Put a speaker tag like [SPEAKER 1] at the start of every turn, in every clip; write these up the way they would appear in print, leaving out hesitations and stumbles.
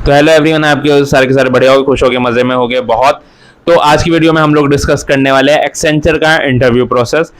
[SPEAKER 1] तो hello everyone, आपके सारे के सारे बढ़िया हो, खुश हो गए, मजे में हो गए बहुत। तो आज की वीडियो में हम लोग डिस्कस करने वाले हैं एक्सेंचर का इंटरव्यू प्रोसेस।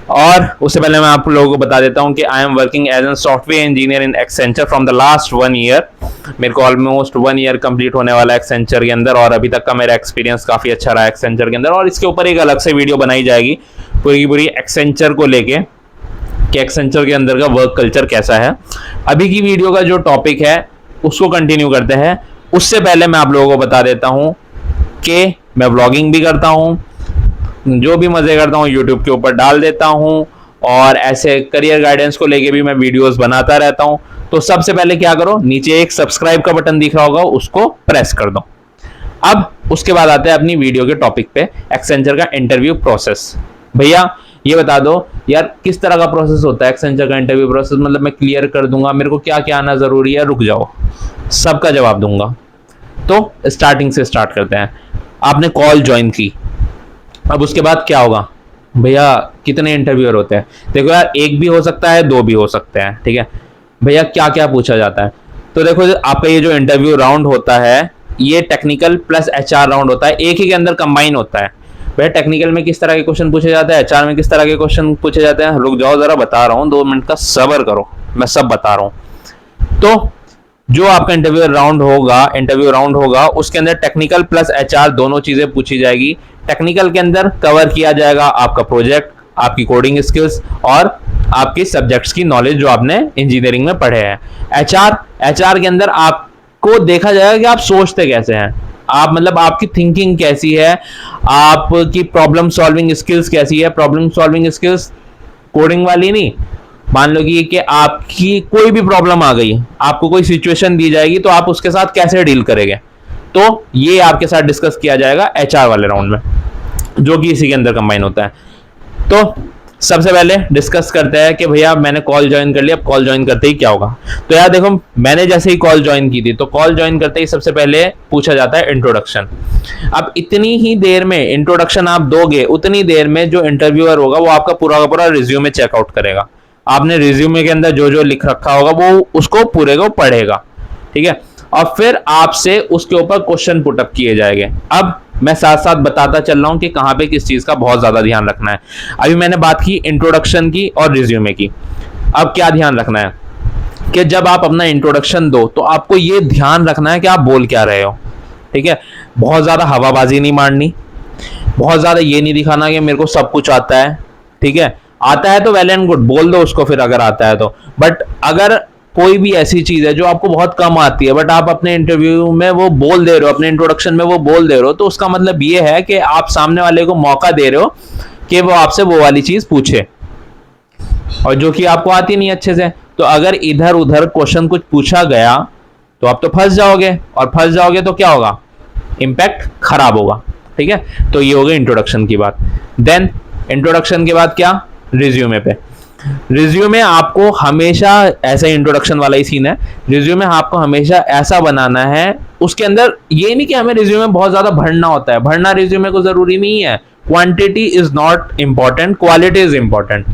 [SPEAKER 1] और उससे पहले मैं आप लोगों को बता देता हूं कि I am working as an software engineer in Accenture from the last 1 year. मेरे को ऑलमोस्ट 1 ईयर कंप्लीट होने वाला है एक्सेंचर के अंदर, और अभी तक का मेरा एक्सपीरियंस काफी अच्छा रहा है एक्सेंचर के अंदर। और इसके ऊपर एक अलग से वीडियो बनाई जाएगी पूरी की पूरी एक्सेंचर को लेके कि एक्सेंचर के अंदर का वर्क कल्चर कैसा है। अभी की वीडियो का जो टॉपिक है उसको कंटिन्यू करते हैं। उससे पहले मैं आप लोगों को बता देता हूं कि मैं व्लॉगिंग भी करता हूं, जो भी मजे करता हूं यूट्यूब के ऊपर डाल देता हूं, और ऐसे करियर गाइडेंस को लेके भी मैं वीडियोस बनाता रहता हूं। तो सबसे पहले क्या करो, नीचे एक सब्सक्राइब का बटन दिख रहा होगा, उसको प्रेस कर दो। अब उसके बाद आते हैं अपनी वीडियो के टॉपिक पे, एक्सेंचर का इंटरव्यू प्रोसेस। भैया ये बता दो यार, किस तरह का प्रोसेस होता है एक्सेंचर का इंटरव्यू प्रोसेस? मतलब मैं क्लियर कर दूंगा, मेरे को क्या क्या आना जरूरी है, रुक जाओ, सबका जवाब दूंगा। तो स्टार्टिंग से स्टार्ट करते हैं। आपने कॉल ज्वाइन की, अब उसके बाद क्या होगा? भैया कितने इंटरव्यूअर होते हैं? देखो यार, एक भी हो सकता है, 2 भी हो सकते हैं, ठीक है। भैया क्या क्या पूछा जाता है? तो देखो, आपका ये जो इंटरव्यू राउंड होता है, ये टेक्निकल प्लस एचआर राउंड होता है, एक ही के अंदर कंबाइन होता है। भैया टेक्निकल में किस तरह के क्वेश्चन पूछे जाते हैं, एचआर में किस तरह के क्वेश्चन पूछे जाते हैं? रुक जाओ जरा, बता रहा हूँ, 2 मिनट का सब्र करो, मैं सब बता रहा हूँ। तो जो आपका इंटरव्यू राउंड होगा उसके अंदर टेक्निकल प्लस एचआर दोनों चीजें पूछी जाएगी। टेक्निकल के अंदर कवर किया जाएगा आपका प्रोजेक्ट, आपकी कोडिंग स्किल्स और आपके सब्जेक्ट्स की नॉलेज जो आपने इंजीनियरिंग में पढ़े हैं। एचआर के अंदर आपको देखा जाएगा कि आप सोचते कैसे हैं, आप मतलब आपकी थिंकिंग कैसी है, आपकी प्रॉब्लम सॉल्विंग स्किल्स कैसी है। प्रॉब्लम सॉल्विंग स्किल्स कोडिंग वाली नहीं, मान लो कि आपकी कोई भी प्रॉब्लम आ गई, आपको कोई सिचुएशन दी जाएगी, तो आप उसके साथ कैसे डील करेंगे, तो ये आपके साथ डिस्कस किया जाएगा एचआर वाले राउंड में, जो कि इसी के अंदर कंबाइन होता है। तो सबसे पहले डिस्कस करते हैं कि भैया मैंने कॉल ज्वाइन कर लिया, अब कॉल ज्वाइन करते ही क्या होगा। तो यार देखो, मैंने जैसे ही कॉल ज्वाइन की थी, तो कॉल ज्वाइन करते ही सबसे पहले पूछा जाता है इंट्रोडक्शन। अब इतनी ही देर में इंट्रोडक्शन आप दोगे, उतनी देर में जो इंटरव्यूअर होगा वो आपका पूरा का पूरा रिज्यूमे चेकआउट करेगा। आपने रिज्यूमे के अंदर जो जो लिख रखा होगा वो उसको पूरे को पढ़ेगा, ठीक है। और फिर आपसे उसके ऊपर क्वेश्चन पुटअप किए जाएंगे। अब मैं साथ साथ बताता चल रहा हूं कि कहां पे किस चीज का बहुत ज्यादा ध्यान रखना है। अभी मैंने बात की इंट्रोडक्शन की और रिज्यूमे की। अब क्या ध्यान रखना है कि जब आप अपना इंट्रोडक्शन दो तो आपको ये ध्यान रखना है कि आप बोल क्या रहे हो, ठीक है। बहुत ज्यादा हवाबाजी नहीं मारनी, बहुत ज्यादा ये नहीं दिखाना कि मेरे को सब कुछ आता है, ठीक है। आता है तो वेल एंड गुड, बोल दो उसको फिर अगर आता है तो। बट अगर कोई भी ऐसी चीज है जो आपको बहुत कम आती है, बट आप अपने इंटरव्यू में वो बोल दे रहे हो, अपने इंट्रोडक्शन में वो बोल दे रहे हो, तो उसका मतलब ये है कि आप सामने वाले को मौका दे रहे हो कि वो आपसे वो वाली चीज पूछे, और जो कि आपको आती नहीं अच्छे से। तो अगर इधर उधर क्वेश्चन कुछ पूछा गया तो आप तो फंस जाओगे, और फंस जाओगे तो क्या होगा? इंपैक्ट खराब होगा, ठीक है। तो ये हो गई इंट्रोडक्शन की बात। देन इंट्रोडक्शन के बाद क्या? रिज्यूमे पे। रिज्यूमे आपको हमेशा, ऐसा इंट्रोडक्शन वाला ही सीन है, रिज्यूमे आपको हमेशा ऐसा बनाना है, उसके अंदर ये नहीं कि हमें रिज्यूमे बहुत ज्यादा भरना होता है, भरना रिज्यूमे को जरूरी नहीं है। Quantity is not important, quality is important.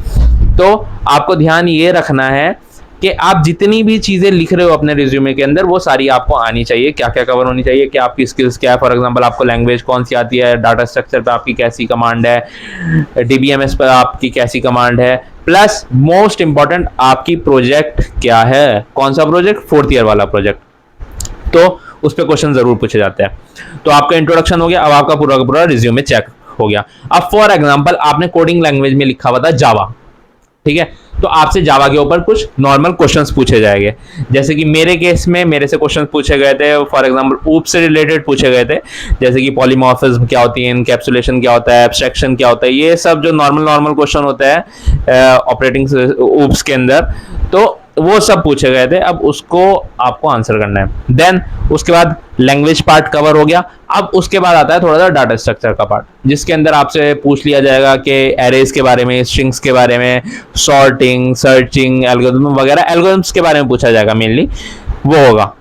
[SPEAKER 1] तो आपको ध्यान ये रखना है कि आप जितनी भी चीजें लिख रहे हो अपने रिज्यूमे के अंदर, वो सारी आपको आनी चाहिए। क्या क्या कवर होनी चाहिए, कि आपकी स्किल्स क्या है, फॉर एग्जांपल आपको लैंग्वेज कौन सी आती है, डाटा स्ट्रक्चर पे आपकी कैसी कमांड है, डीबीएमएस पर आपकी कैसी कमांड है, प्लस मोस्ट इंपॉर्टेंट आपकी प्रोजेक्ट क्या है, कौन सा प्रोजेक्ट, 4th ईयर वाला प्रोजेक्ट। तो उस पर क्वेश्चन जरूर पूछे जाते हैं। तो आपका इंट्रोडक्शन हो गया, अब आपका पूरा का पूरा रिज्यूमे चेक हो गया। अब फॉर एग्जांपल आपने कोडिंग लैंग्वेज में लिखा हुआ था जावा, ठीक है, तो आपसे जावा के ऊपर कुछ नॉर्मल क्वेश्चंस पूछे जाएंगे। जैसे कि मेरे केस में मेरे से क्वेश्चंस पूछे गए थे, फॉर एग्जांपल ऊप से रिलेटेड पूछे गए थे, जैसे कि पॉलीमॉर्फिज्म क्या होती है, इनकैप्सुलेशन क्या होता है, एब्स्ट्रैक्शन क्या होता है, ये सब जो नॉर्मल क्वेश्चन होता है ऑपरेटिंग ऊप्स के अंदर, तो वो सब पूछे गए थे। अब उसको आपको आंसर करना है। देन उसके बाद लैंग्वेज पार्ट कवर हो गया। अब उसके बाद आता है थोड़ा सा डाटा स्ट्रक्चर का पार्ट, जिसके अंदर आपसे पूछ लिया जाएगा कि एरेज के बारे में, स्ट्रिंग्स के बारे में, सॉर्टिंग, सर्चिंग, एल्गोरिथम वगैरह, एल्गोरिथम्स के बारे में पूछा जाएगा मेनली, वो होगा,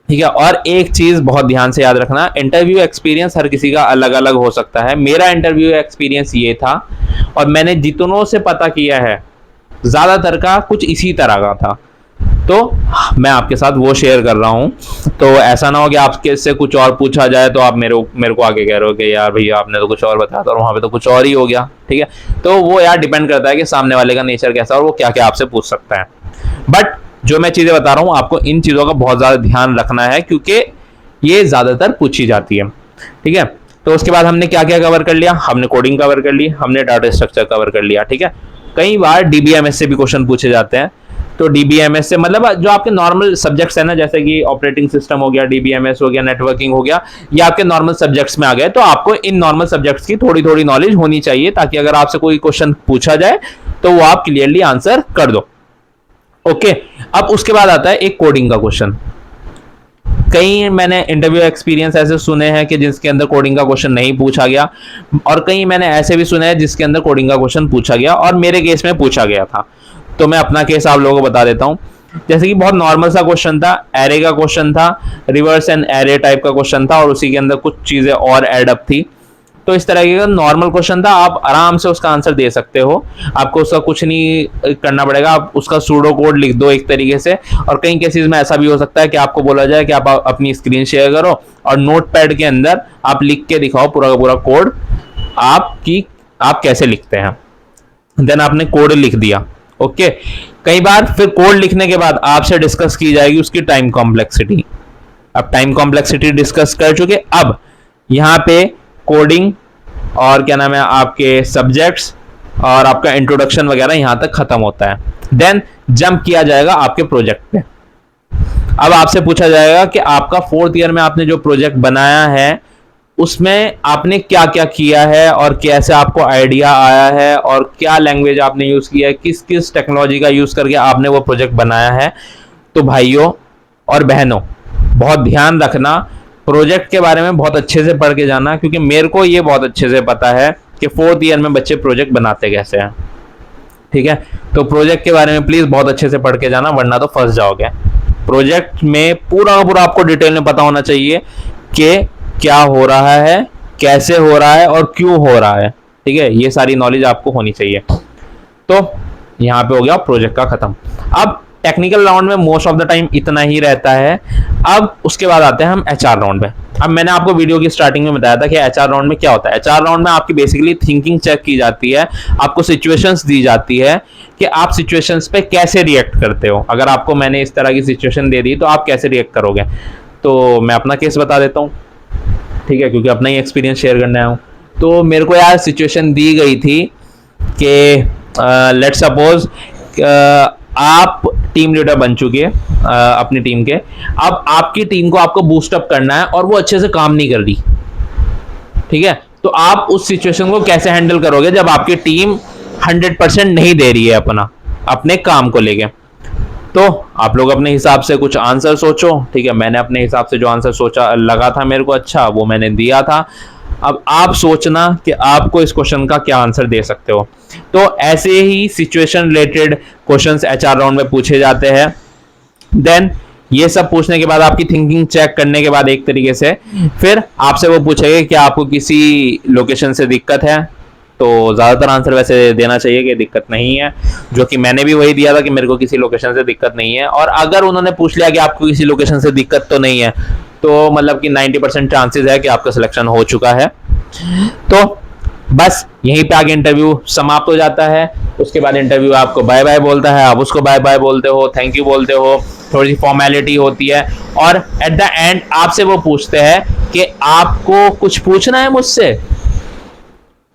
[SPEAKER 1] ठीक है। और एक चीज बहुत ध्यान से याद रखना, इंटरव्यू एक्सपीरियंस हर किसी का अलग अलग हो सकता है। मेरा इंटरव्यू एक्सपीरियंस ये था, और मैंने जितनों से पता किया है ज्यादातर का कुछ इसी तरह का था। तो मैं आपके साथ वो शेयर कर रहा हूँ। तो ऐसा ना हो कि आपके से कुछ और पूछा जाए तो आप मेरे को आगे कह रहे हो कि यार भैया आपने तो कुछ और बताया था और वहां पे तो कुछ और ही हो गया। ठीक है, तो वो यार डिपेंड करता है कि सामने वाले का नेचर कैसा है और वो क्या क्या आपसे पूछ सकता है। बट जो मैं चीजें बता रहा हूँ आपको इन चीजों का बहुत ज्यादा ध्यान रखना है, क्योंकि ये ज्यादातर पूछी जाती है। ठीक है, तो उसके बाद हमने क्या क्या कवर कर लिया, हमने कोडिंग कवर कर ली, हमने डाटा स्ट्रक्चर कवर कर लिया। ठीक है, कई बार डीबीएमएस से भी क्वेश्चन पूछे जाते हैं। तो डीबीएमएस से मतलब जो आपके नॉर्मल सब्जेक्ट्स है ना, जैसे कि ऑपरेटिंग सिस्टम हो गया, डीबीएमएस हो गया, नेटवर्किंग हो गया, ये आपके नॉर्मल सब्जेक्ट्स में आ गए। तो आपको इन नॉर्मल सब्जेक्ट्स की थोड़ी थोड़ी नॉलेज होनी चाहिए, ताकि अगर आपसे कोई क्वेश्चन पूछा जाए तो वो आप क्लियरली आंसर कर दो। ओके, अब उसके बाद आता है एक कोडिंग का क्वेश्चन। कई मैंने इंटरव्यू एक्सपीरियंस ऐसे सुने हैं कि जिसके अंदर कोडिंग का क्वेश्चन नहीं पूछा गया, और कई मैंने ऐसे भी सुने हैं जिसके अंदर कोडिंग का क्वेश्चन पूछा गया, और मेरे केस में पूछा गया था। तो मैं अपना केस आप लोगों को बता देता हूं। जैसे कि बहुत नॉर्मल सा क्वेश्चन था, एरे का क्वेश्चन था, रिवर्स एंड एरे टाइप का क्वेश्चन था, और उसी के अंदर कुछ चीजें और एड अप थी। तो इस तरह का नॉर्मल क्वेश्चन था, आप आराम से उसका आंसर दे सकते हो, आपको उसका कुछ नहीं करना पड़ेगा, आप उसका सूडो कोड लिख दो एक तरीके से। और कई केसेस में ऐसा भी हो सकता है कि आपको बोला जाए कि आप अपनी स्क्रीन शेयर करो और नोटपैड के अंदर आप लिख के दिखाओ पूरा का पूरा कोड आप कैसे लिखते हैं। देन आपने कोड लिख दिया। ओके, कई बार फिर कोड लिखने के बाद आपसे डिस्कस की जाएगी उसकी टाइम कॉम्प्लेक्सिटी। अब टाइम कॉम्प्लेक्सिटी डिस्कस कर चुके, अब यहाँ पे कोडिंग और क्या नाम है आपके सब्जेक्ट्स और आपका इंट्रोडक्शन वगैरह यहां तक खत्म होता है। देन जंप किया जाएगा आपके प्रोजेक्ट पे। अब आपसे पूछा जाएगा कि आपका 4th ईयर में आपने जो प्रोजेक्ट बनाया है उसमें आपने क्या क्या किया है और कैसे आपको आइडिया आया है और क्या लैंग्वेज आपने यूज किया है, किस किस टेक्नोलॉजी का यूज करके आपने वो प्रोजेक्ट बनाया है। तो भाइयों और बहनों बहुत ध्यान रखना, प्रोजेक्ट के बारे में बहुत अच्छे से पढ़ के जाना, क्योंकि मेरे को ये बहुत अच्छे से पता है कि 4th ईयर में बच्चे प्रोजेक्ट बनाते कैसे हैं। ठीक है, तो प्रोजेक्ट के बारे में प्लीज बहुत अच्छे से पढ़ के जाना, वरना तो फंस जाओगे। प्रोजेक्ट में पूरा पूरा आपको डिटेल में पता होना चाहिए कि क्या हो रहा है, कैसे हो रहा है और क्यों हो रहा है। ठीक है, ये सारी नॉलेज आपको होनी चाहिए। तो यहाँ पे हो गया प्रोजेक्ट का खत्म। अब टेक्निकल राउंड में मोस्ट ऑफ द टाइम इतना ही रहता है। अब उसके बाद आते हैं हम एचआर राउंड में। अब मैंने आपको वीडियो की स्टार्टिंग में बताया था कि एचआर राउंड में क्या होता है। एचआर राउंड में आपकी बेसिकली थिंकिंग चेक की जाती है, आपको सिचुएशंस दी जाती है कि आप सिचुएशंस पे कैसे रिएक्ट करते हो। अगर आपको मैंने इस तरह की सिचुएशन दे दी तो आप कैसे रिएक्ट करोगे। तो मैं अपना केस बता देता हूँ, ठीक है, क्योंकि अपना ही एक्सपीरियंस शेयर करने आया हूँ। तो मेरे को यार सिचुएशन दी गई थी कि लेट्स सपोज आप टीम लीडर बन चुके हैं अपनी टीम के। अब आपकी टीम को आपको बूस्टअप करना है और वो अच्छे से काम नहीं कर रही। ठीक है, तो आप उस सिचुएशन को कैसे हैंडल करोगे जब आपकी टीम 100% नहीं दे रही है अपने काम को लेके। तो आप लोग अपने हिसाब से कुछ आंसर सोचो। ठीक है, मैंने अपने हिसाब से जो आंसर सोचा लगा था मेरे को अच्छा, वो मैंने दिया था। अब आप सोचना कि आपको इस क्वेश्चन का क्या आंसर दे सकते हो। तो ऐसे ही situation related questions HR round में पूछे जाते हैं। देन ये सब पूछने के बाद आपकी थिंकिंग चेक करने के बाद एक तरीके से फिर आपसे वो पूछेंगे कि आपको किसी लोकेशन से दिक्कत है। तो ज़्यादातर आंसर वैसे देना चाहिए कि दिक्कत नहीं है, जो कि मैंने भी वही दिया था कि मेरे को किसी लोकेशन से दिक्कत नहीं है। और अगर उन्होंने पूछ लिया कि आपको किसी लोकेशन से दिक्कत तो नहीं है, तो मतलब कि 90% चांसेस है कि आपका सिलेक्शन हो चुका है। तो बस यहीं पे आगे इंटरव्यू समाप्त हो जाता है। उसके बाद इंटरव्यू आपको बाय बाय बोलता है, आप उसको बाय बाय बोलते हो, थैंक यू बोलते हो, थोड़ी सी फॉर्मेलिटी होती है। और एट द एंड आपसे वो पूछते हैं कि आपको कुछ पूछना है मुझसे।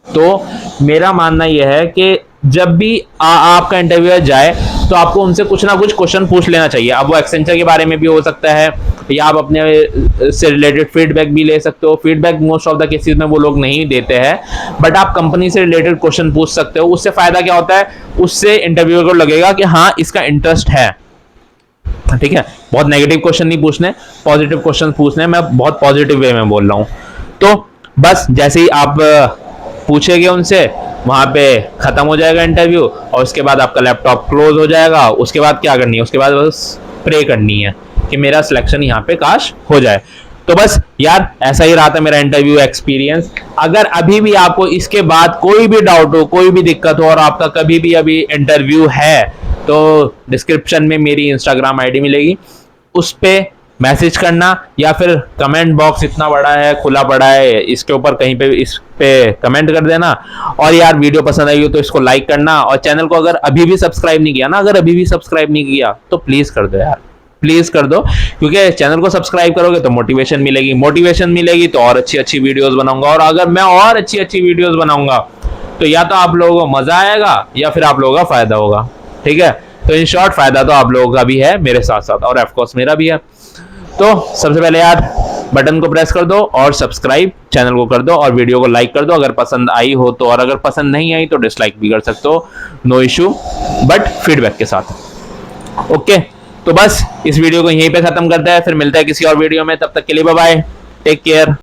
[SPEAKER 1] तो मेरा मानना यह है कि जब भी आपका इंटरव्यूअर जाए तो आपको उनसे कुछ ना कुछ क्वेश्चन पूछ लेना चाहिए। अब वो एक्सेंचर के बारे में भी हो सकता है, या आप अपने से रिलेटेड फीडबैक भी ले सकते हो। Feedback most of the cases में वो लोग नहीं देते हैं, बट आप कंपनी से रिलेटेड क्वेश्चन पूछ सकते हो। उससे फायदा क्या होता है, उससे इंटरव्यूअर को लगेगा कि हाँ इसका इंटरेस्ट है। ठीक है, बहुत नेगेटिव क्वेश्चन नहीं पूछने, पॉजिटिव क्वेश्चन पूछने। मैं बहुत पॉजिटिव वे में बोल रहा हूँ। तो बस जैसे ही आप पूछेंगे उनसे, वहां पे खत्म हो जाएगा इंटरव्यू, और उसके बाद आपका लैपटॉप क्लोज हो जाएगा। उसके बाद क्या करनी है, उसके बाद बस प्रे करनी है कि मेरा सिलेक्शन यहाँ पे काश हो जाए। तो बस यार ऐसा ही रहा था मेरा इंटरव्यू एक्सपीरियंस। अगर अभी भी आपको इसके बाद कोई भी डाउट हो, कोई भी दिक्कत हो और आपका कभी भी अभी इंटरव्यू है, तो डिस्क्रिप्शन में मेरी इंस्टाग्राम आईडी मिलेगी, उस पे मैसेज करना या फिर कमेंट बॉक्स इतना बड़ा है, खुला पड़ा है, इसके ऊपर कहीं पे इस पे कमेंट कर देना। और यार वीडियो पसंद आई हो तो इसको लाइक करना, और चैनल को अगर अभी भी सब्सक्राइब नहीं किया ना, अगर अभी भी सब्सक्राइब नहीं किया तो प्लीज कर दो यार, प्लीज कर दो, क्योंकि चैनल को सब्सक्राइब करोगे तो मोटिवेशन मिलेगी तो और अच्छी अच्छी वीडियोस बनाऊंगा। और अगर मैं और अच्छी अच्छी वीडियोस बनाऊंगा तो या तो आप लोगों को मजा आएगा या फिर आप लोगों का फायदा होगा, ठीक है। तो इन शॉर्ट फायदा तो आप लोगों का भी है मेरे साथ साथ, और ऑफकोर्स मेरा भी है। तो सबसे पहले यार बटन को प्रेस कर दो और सब्सक्राइब चैनल को कर दो, और वीडियो को लाइक कर दो अगर पसंद आई हो तो, और अगर पसंद नहीं आई तो डिसलाइक भी कर सकते हो, नो इशू, बट फीडबैक के साथ। ओके, तो बस इस वीडियो को यहीं पे खत्म करते हैं, फिर मिलता है किसी और वीडियो में, तब तक के लिए बाय बाय, टेक केयर।